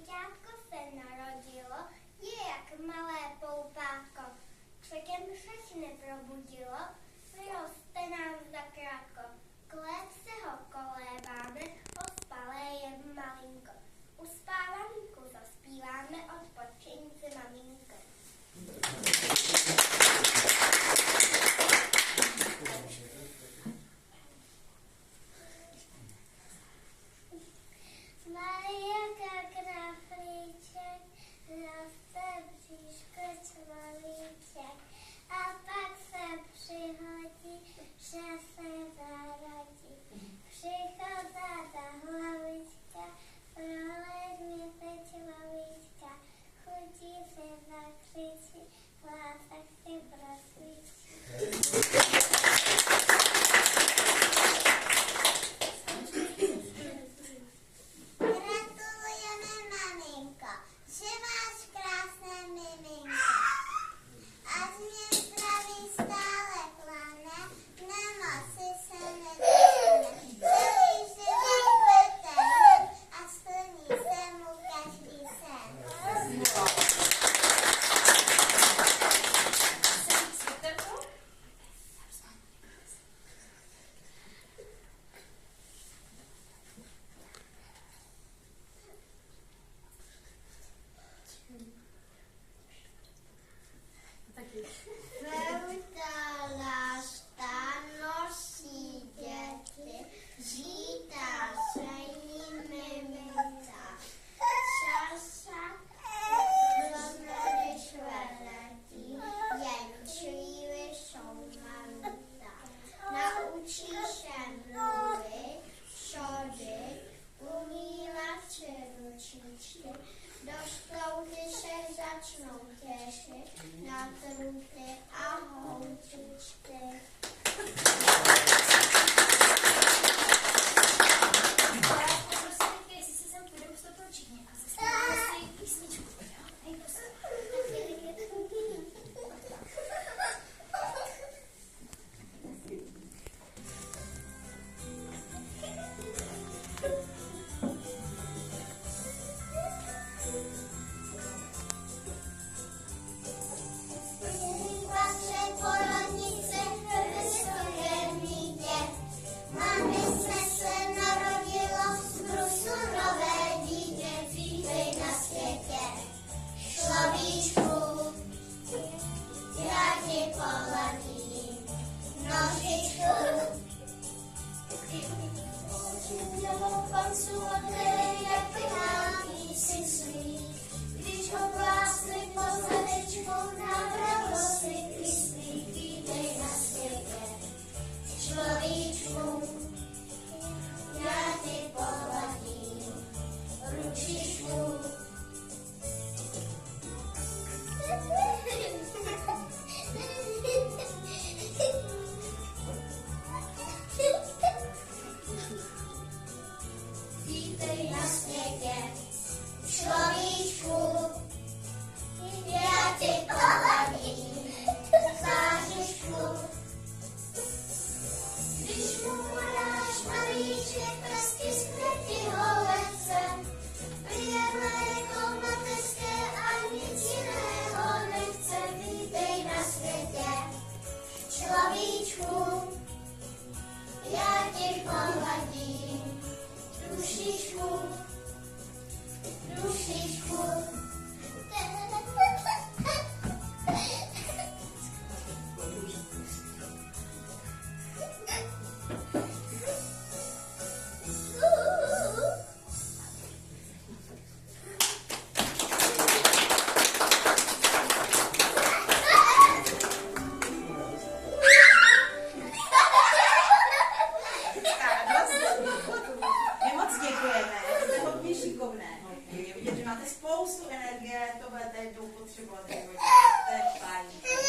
děťátko se narodilo, je jak malé poupátko. Křekem se neprobudilo, vyroste nám zakrátko. Kolem se ho kolébáme, ospalé je malinko. Uspávanku zaspíváme, odpočiň si maminko. Marijka kraflíček, roste bříško človíček a pak se přihodí, že se zarodí. Přichodá ta hlavička, proležněte človíčka, chudí se zakřičí, hlásek si prosvíčí. Do školky se začnou těšit na trůty a holčičky. Prosím, jestli si sem půjdeme vstoupit všichni a zaspíváme si písničku. Hej, prosím. Když ho plásli pozadečkou na bravo si kyslí, vítej na světě. Človíčku, já ti pohladím ručičku. Vítej na světě, človíčku, já ti pohladím zářičku. Když mu podáš malíček, prsty skvětí holece, příjemné jako mateřské a nic jiného nechce. Vítej na světě, človíčku, já ti pohladím dušičku, dušičku. Máte spoustu energie, to budete jednou potřebovat. To je fajn.